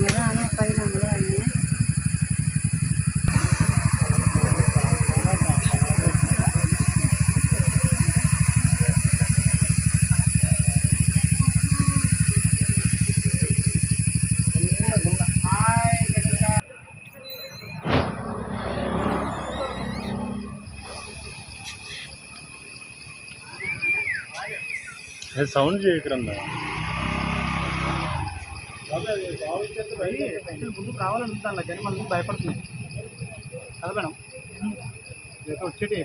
అതാണ് పైన అన్నీ సౌండ్ చేయకరన్నా ముందు కావాలనుకుంటాను కానీ మన ముందు భయపడుతున్నాయి కదా మేడం వచ్చేటి